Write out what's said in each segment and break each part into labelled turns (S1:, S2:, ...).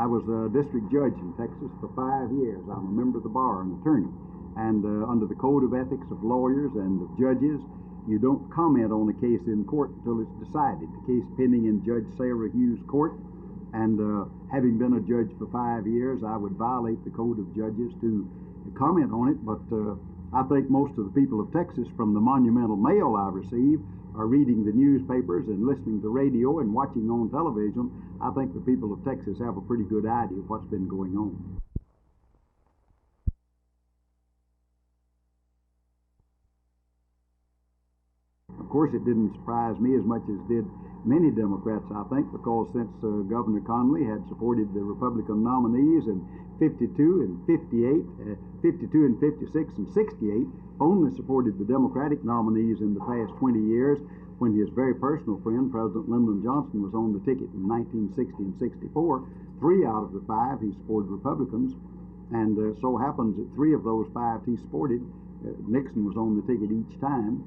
S1: I was a district judge in Texas for 5 years. I'm a member of the bar, an attorney. And under the code of ethics of lawyers and of judges, you don't comment on a case in court until it's decided. The case pending in Judge Sarah Hughes' court. And having been a judge for 5 years, I would violate the code of judges to comment on it. But I think most of the people of Texas, from the monumental mail I receive, are reading the newspapers and listening to radio and watching on television. I think the people of Texas have a pretty good idea of what's been going on. Of course, it didn't surprise me as much as did many Democrats, I think, because since Governor Connally had supported the Republican nominees in 52 and 58, 52 and 56 and 68, only supported the Democratic nominees in the past 20 years, when his very personal friend, President Lyndon Johnson, was on the ticket in 1960 and 64. 3 out of the 5 he supported Republicans, and so happens that 3 of those 5 he supported, Nixon was on the ticket each time.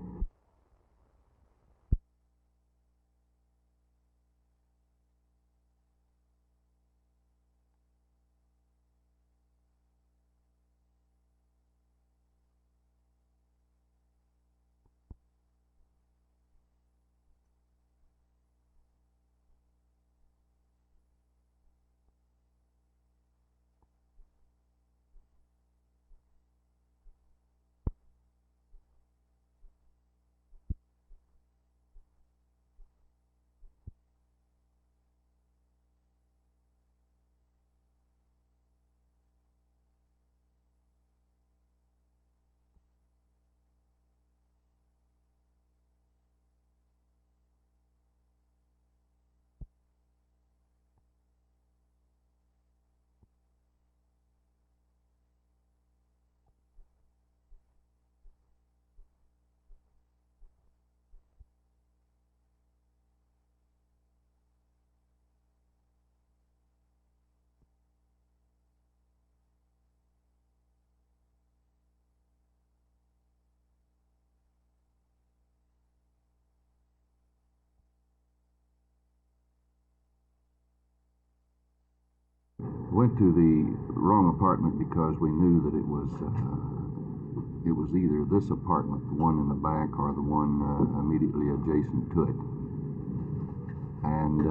S2: Went to the wrong apartment because we knew that it was either this apartment, the one in the back, or the one immediately adjacent to it. And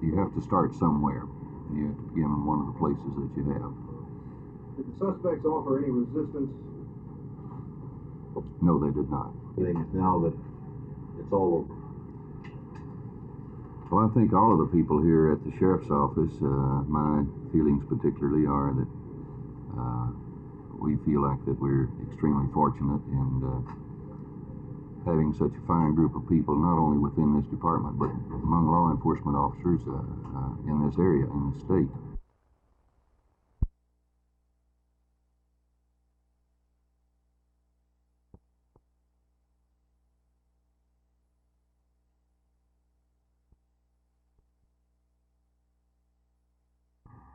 S2: you have to start somewhere. You have to begin in one of the places that you have.
S3: Did the suspects offer any resistance?
S2: No, they did not.
S4: Now that it's all over.
S2: Well, I think all of the people here at the sheriff's office, my feelings particularly are that we feel like that we're extremely fortunate in having such a fine group of people, not only within this department, but among law enforcement officers in this area, in the state.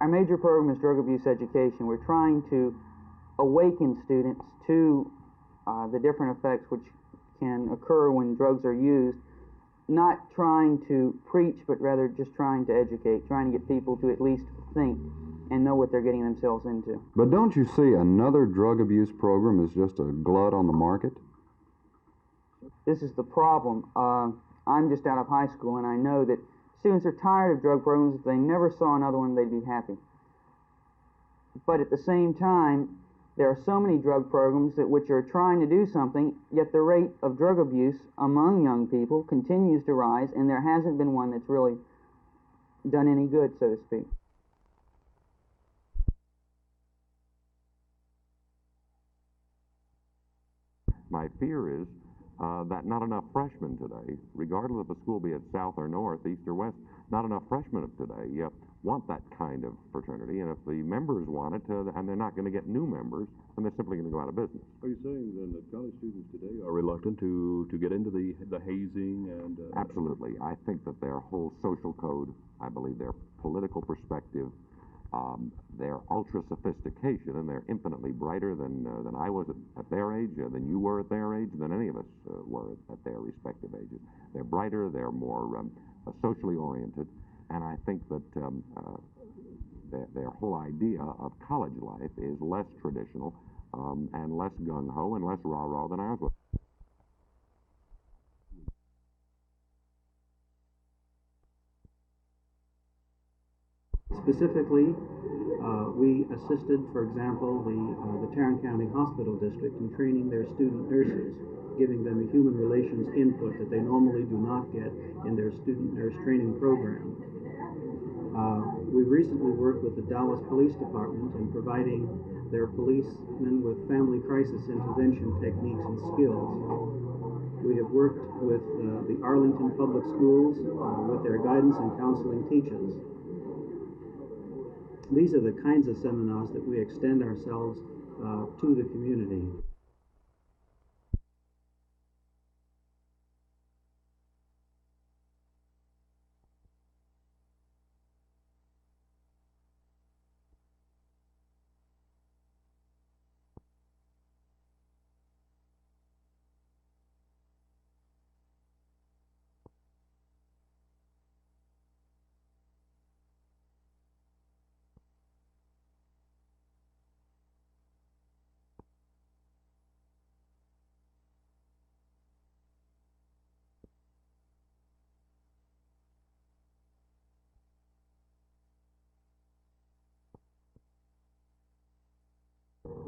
S5: Our major program is drug abuse education. We're trying to awaken students to the different effects which can occur when drugs are used, not trying to preach, but rather just trying to educate, trying to get people to at least think and know what they're getting themselves into.
S6: But don't you see another drug abuse program as just a glut on the market?
S5: This is the problem. I'm just out of high school, and I know that students are tired of drug programs. If they never saw another one, they'd be happy. But at the same time, there are so many drug programs which are trying to do something, yet the rate of drug abuse among young people continues to rise, and there hasn't been one that's really done any good, so to speak.
S7: My fear is that not enough freshmen today, regardless of the school, be it South or North, East or West, not enough freshmen of today want that kind of fraternity. And if the members want it, and they're not going to get new members, then they're simply going to go out of business.
S4: Are you saying then that college students today are reluctant to get into the hazing and...
S7: Absolutely. I think that their whole social code, I believe their political perspective, their ultra-sophistication, and they're infinitely brighter than I was at their age, than you were at their age, than any of us were at their respective ages. They're brighter, they're more socially oriented, and I think that their whole idea of college life is less traditional and less gung-ho and less rah-rah than ours was.
S8: Specifically, we assisted, for example, the Tarrant County Hospital District in training their student nurses, giving them a human relations input that they normally do not get in their student nurse training program. We recently worked with the Dallas Police Department in providing their policemen with family crisis intervention techniques and skills. We have worked with the Arlington Public Schools with their guidance and counseling teachers. These are the kinds of seminars that we extend ourselves to the community.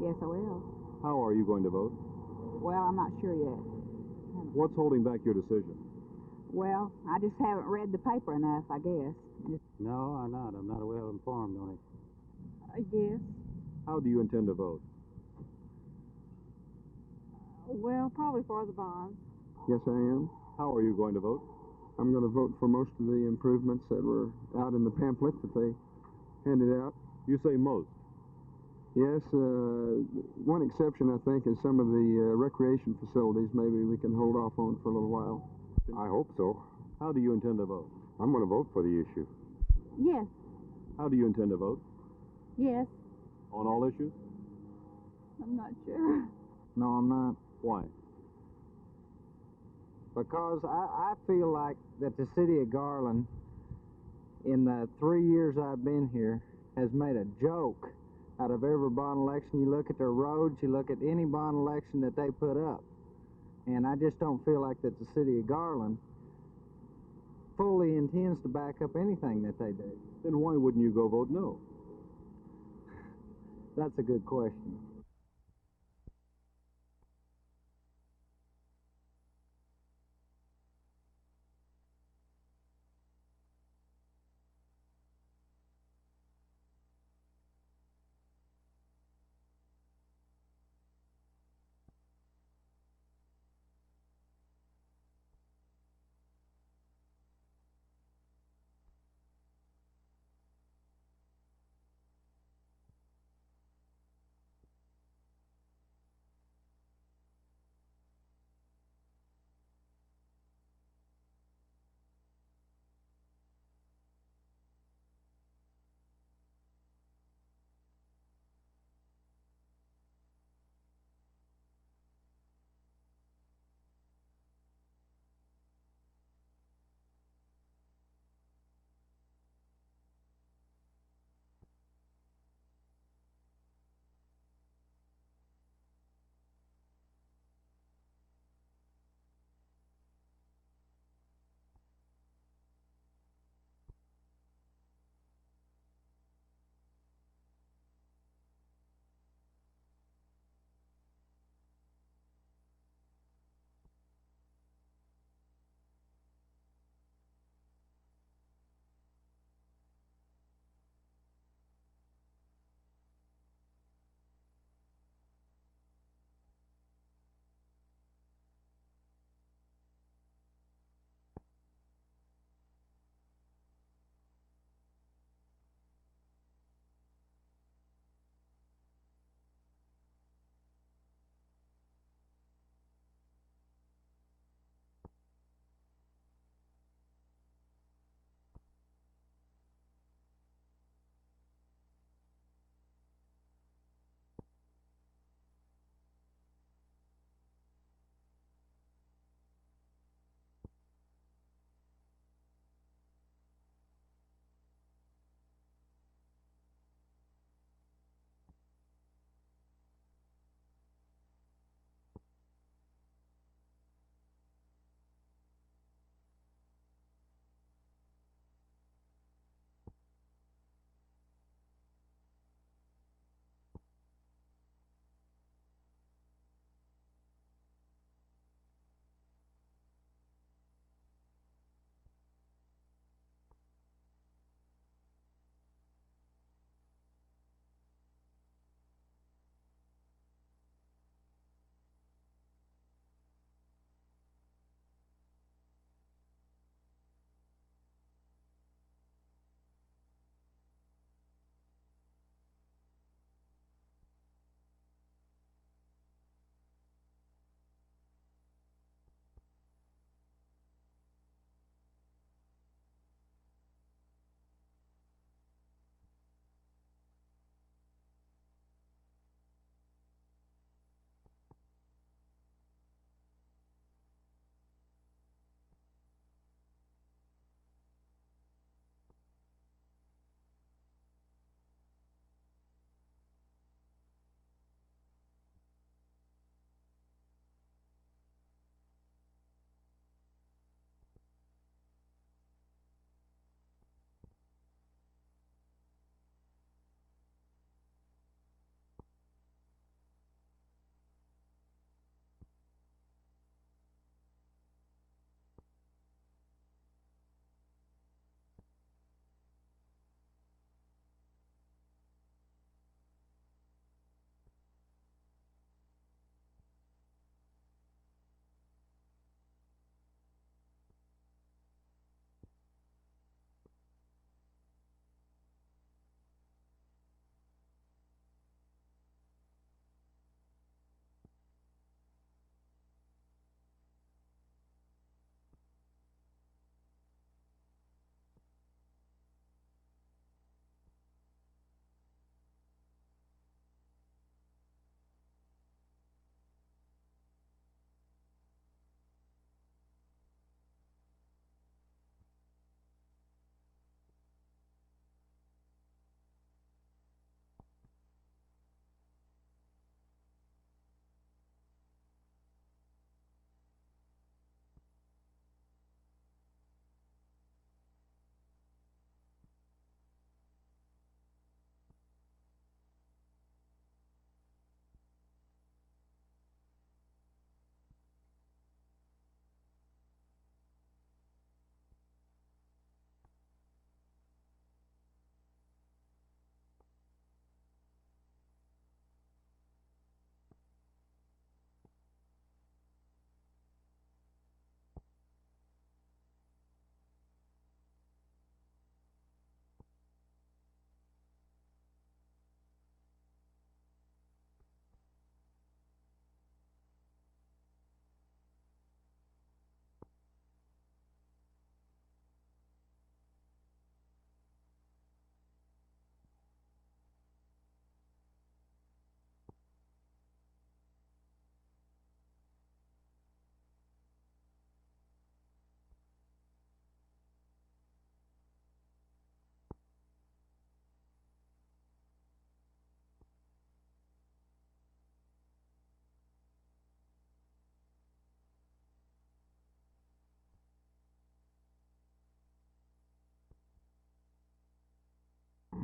S9: Yes, I will.
S4: How are you going to vote?
S9: Well, I'm not sure yet.
S4: What's holding back your decision?
S9: Well, I just haven't read the paper enough, I guess.
S10: No, I'm not. I'm not well informed on it.
S9: Yes.
S4: How do you intend to vote?
S9: Well, probably for the bonds.
S11: Yes, I am.
S4: How are you going to vote?
S11: I'm going to vote for most of the improvements that were out in the pamphlet that they handed out.
S4: You say most.
S11: Yes, one exception, I think, is some of the recreation facilities. Maybe we can hold off on for a little while.
S6: I hope so.
S4: How do you intend to vote?
S6: I'm going to vote for the issue.
S9: Yes.
S4: How do you intend to vote?
S9: Yes.
S4: On all issues?
S9: I'm not sure.
S10: No, I'm not.
S4: Why?
S10: Because I feel like that the city of Garland, in the 3 years I've been here, has made a joke out of every bond election. You look at their roads, you look at any bond election that they put up. And I just don't feel like that the city of Garland fully intends to back up anything that they do.
S4: Then why wouldn't you go vote no?
S10: That's a good question.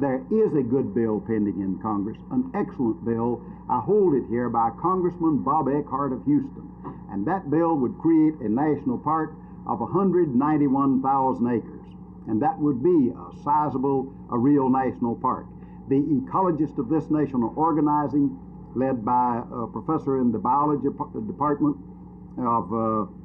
S1: There is a good bill pending in Congress, an excellent bill. I hold it here by Congressman Bob Eckhart of Houston. And that bill would create a national park of 191,000 acres. And that would be a sizable, a real national park. The ecologists of this nation are organizing, led by a professor in the biology department of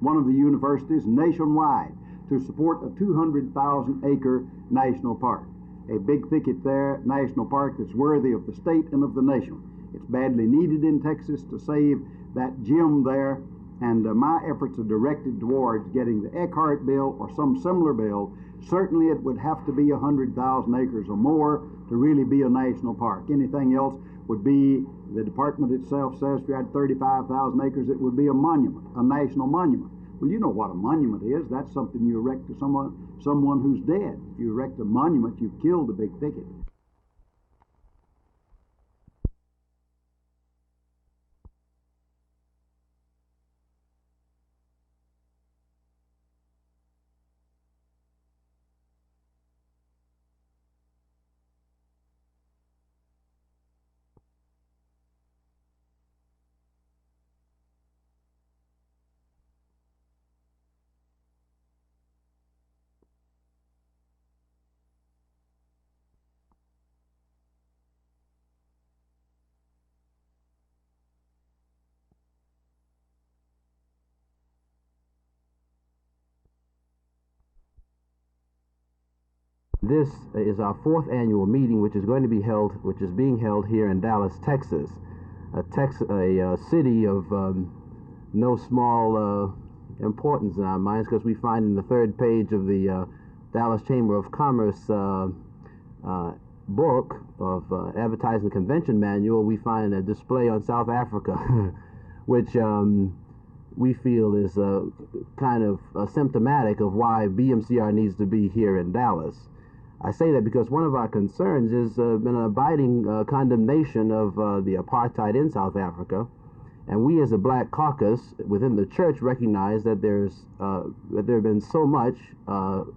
S1: one of the universities nationwide, to support a 200,000 acre national park. A big thicket there, national park that's worthy of the state and of the nation. It's badly needed in Texas to save that gem there, and my efforts are directed towards getting the Eckhart bill or some similar bill. Certainly it would have to be 100,000 acres or more to really be a national park. Anything else would be, the department itself says if you had 35,000 acres, it would be a monument, a national monument. Well, you know what a monument is. That's something you erect to someone who's dead. If you erect a monument, you've killed a big thicket.
S12: This is our fourth annual meeting, which is being held here in Dallas, Texas, a city of no small importance in our minds, because we find in the third page of the Dallas Chamber of Commerce book of Advertising Convention Manual, we find a display on South Africa, which we feel is kind of symptomatic of why BMCR needs to be here in Dallas. I say that because one of our concerns has been an abiding condemnation of the apartheid in South Africa, and we as a Black caucus within the church recognize that there have been so much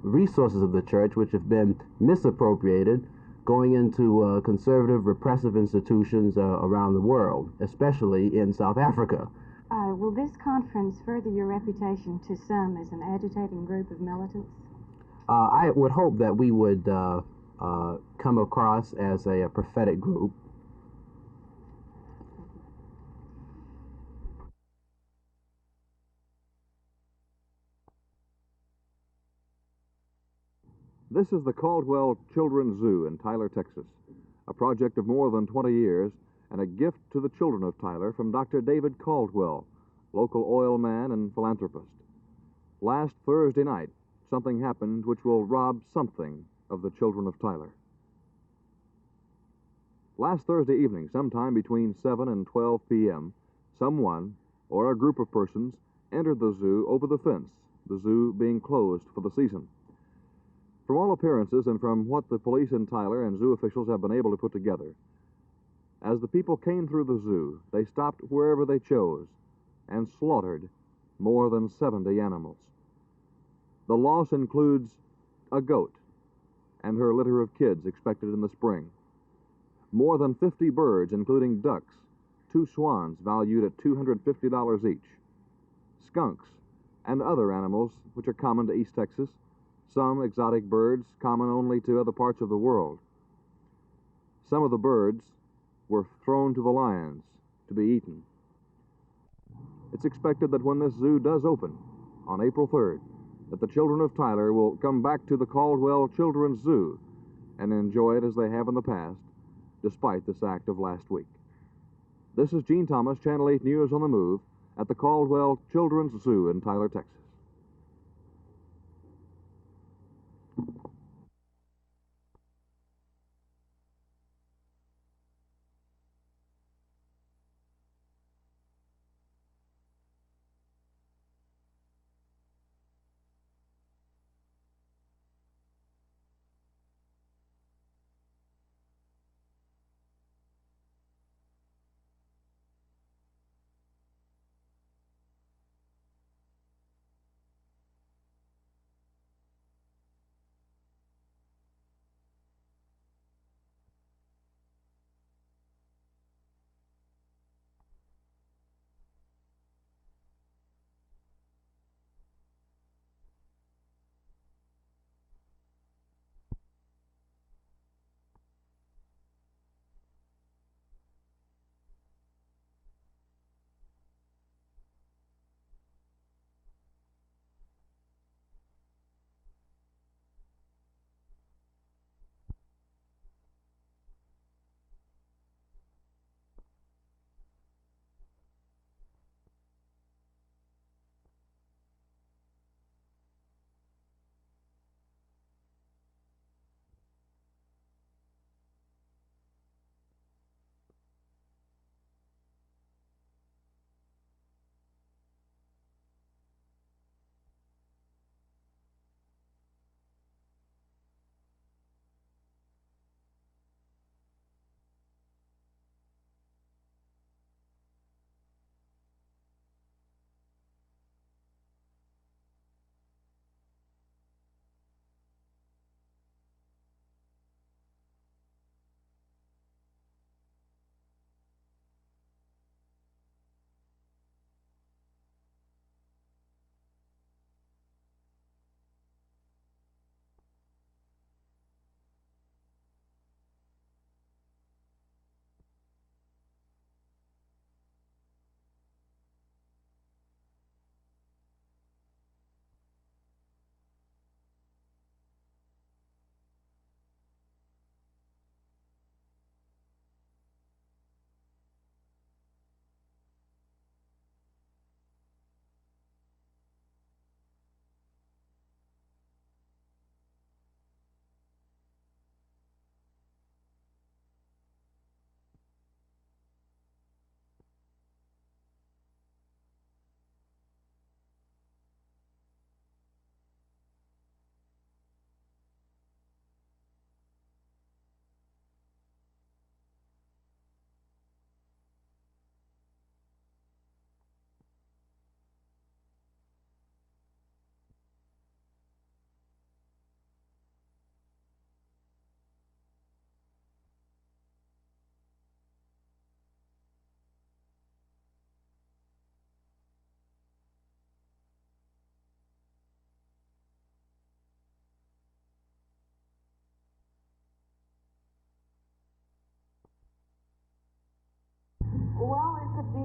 S12: resources of the church which have been misappropriated, going into conservative, repressive institutions around the world, especially in South Africa.
S13: Will this conference further your reputation to some as an agitating group of militants?
S12: I would hope that we would come across as a prophetic group.
S4: This is the Caldwell Children's Zoo in Tyler, Texas, a project of more than 20 years and a gift to the children of Tyler from Dr. David Caldwell, local oil man and philanthropist. Last Thursday night, something happened which will rob something of the children of Tyler. Last Thursday evening, sometime between 7 and 12 p.m., someone or a group of persons entered the zoo over the fence, the zoo being closed for the season. From all appearances and from what the police in Tyler and zoo officials have been able to put together, as the people came through the zoo, they stopped wherever they chose and slaughtered more than 70 animals. The loss includes a goat and her litter of kids expected in the spring, more than 50 birds, including ducks, 2 swans valued at $250 each, skunks, and other animals which are common to East Texas, some exotic birds common only to other parts of the world. Some of the birds were thrown to the lions to be eaten. It's expected that when this zoo does open on April 3rd, that the children of Tyler will come back to the Caldwell Children's Zoo and enjoy it as they have in the past, despite this act of last week. This is Gene Thomas, Channel 8 News on the Move, at the Caldwell Children's Zoo in Tyler, Texas.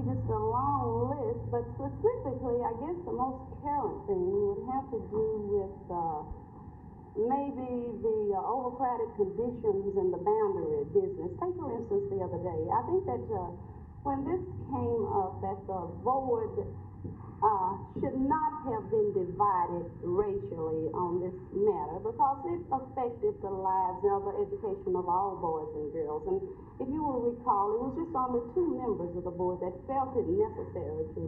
S14: just a long list, but specifically, I guess the most current thing would have to do with maybe the overcrowded conditions and the boundary business. Take, for instance, the other day, I think that when this came up, that the board should not have been divided racially on this matter because it affected the lives and the education of all boys and girls. And if you will recall, it was just only 2 members of the board that felt it necessary to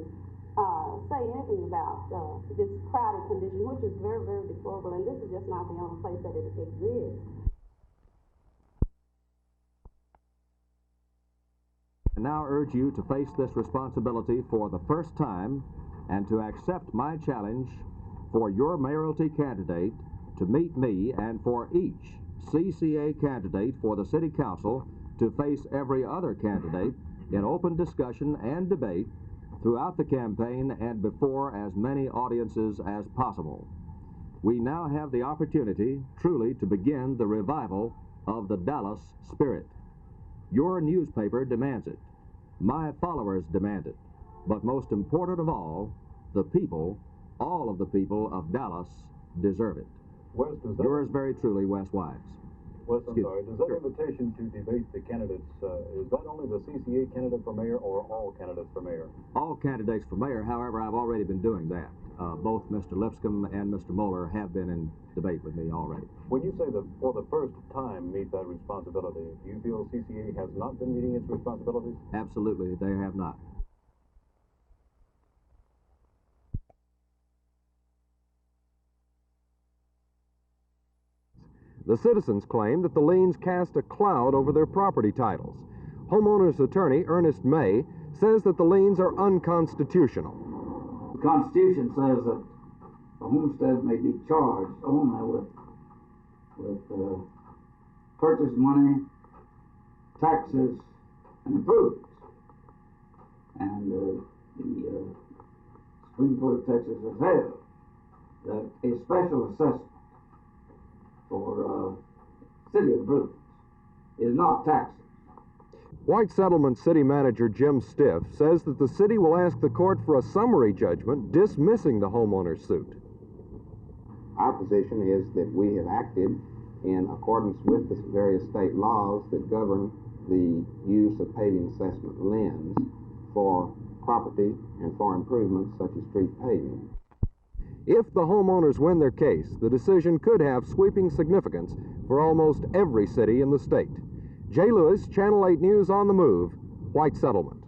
S14: say anything about this crowded condition, which is very, very deplorable, and this is just not the only place that it exists.
S15: I now urge you to face this responsibility for the first time and to accept my challenge for your mayoralty candidate to meet me, and for each CCA candidate for the City Council to face every other candidate in open discussion and debate throughout the campaign and before as many audiences as possible. We now have the opportunity truly to begin the revival of the Dallas spirit. Your newspaper demands it. My followers demand it. But most important of all of the people of Dallas deserve it.
S16: Wes,
S15: Yours very truly, Wes Wise.
S16: Wes, I'm sorry. Does that invitation to debate the candidates, is that only the CCA candidate for mayor or all candidates for mayor?
S15: All candidates for mayor. However, I've already been doing that. Both Mr. Lipscomb and Mr. Moeller have been in debate with me already.
S16: When you say that for the first time meet that responsibility, do you feel CCA has not been meeting its responsibilities?
S15: Absolutely, they have not.
S17: The citizens claim that the liens cast a cloud over their property titles. Homeowners' attorney Ernest May says that the liens are unconstitutional.
S18: The Constitution says that a homestead may be charged only with purchase money, taxes, and improvements. And the Supreme Court of Texas has held that a special assessment for city improvements is not taxable.
S17: White Settlement City Manager Jim Stiff says that the city will ask the court for a summary judgment dismissing the homeowner's suit.
S19: Our position is that we have acted in accordance with the various state laws that govern the use of paving assessment liens for property and for improvements such as street paving.
S17: If the homeowners win their case, the decision could have sweeping significance for almost every city in the state. Jay Lewis, Channel 8 News on the Move, White Settlement.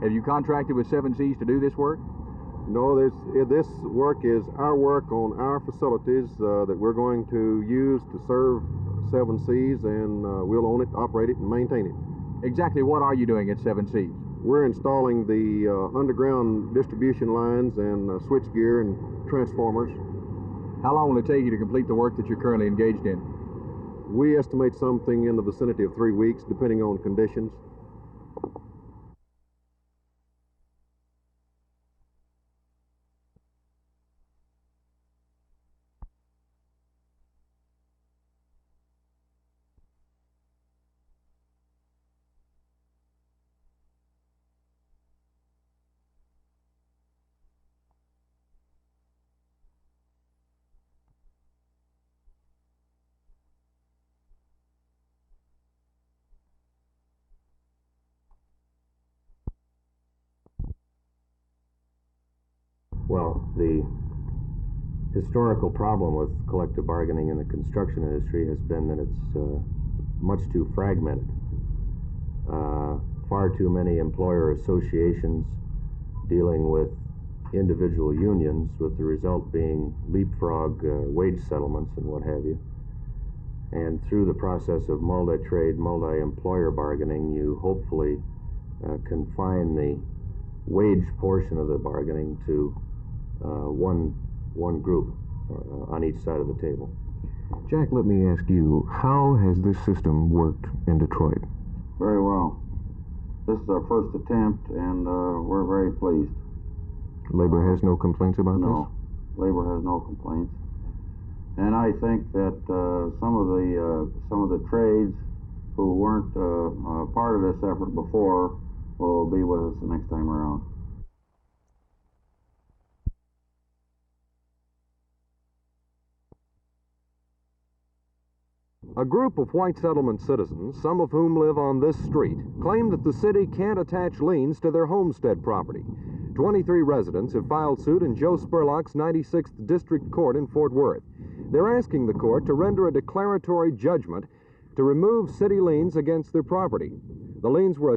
S20: Have you contracted with 7 Seas to do this work?
S17: No, this work is our work on our facilities that we're going to use to serve 7 Seas, and we'll own it, operate it, and maintain it.
S20: Exactly what are you doing at 7 Seas?
S17: We're installing the underground distribution lines and switchgear and transformers.
S20: How long will it take you to complete the work that you're currently engaged in?
S17: We estimate something in the vicinity of 3 weeks, depending on conditions.
S21: Well, the historical problem with collective bargaining in the construction industry has been that it's much too fragmented. Far too many employer associations dealing with individual unions, with the result being leapfrog wage settlements and what have you. And through the process of multi-trade, multi-employer bargaining, you hopefully confine the wage portion of the bargaining to one group on each side of the table.
S22: Jack, let me ask you, how has this system worked in Detroit?
S19: Very well. This is our first attempt, and we're very pleased.
S22: Labor has no complaints about this?
S19: No, labor has no complaints. And I think that some of the trades who weren't part of this effort before will be with us the next time around.
S17: A group of white settlement citizens, some of whom live on this street, claim that the city can't attach liens to their homestead property. 23 residents have filed suit in Joe Spurlock's 96th District Court in Fort Worth. They're asking the court to render a declaratory judgment to remove city liens against their property. The liens were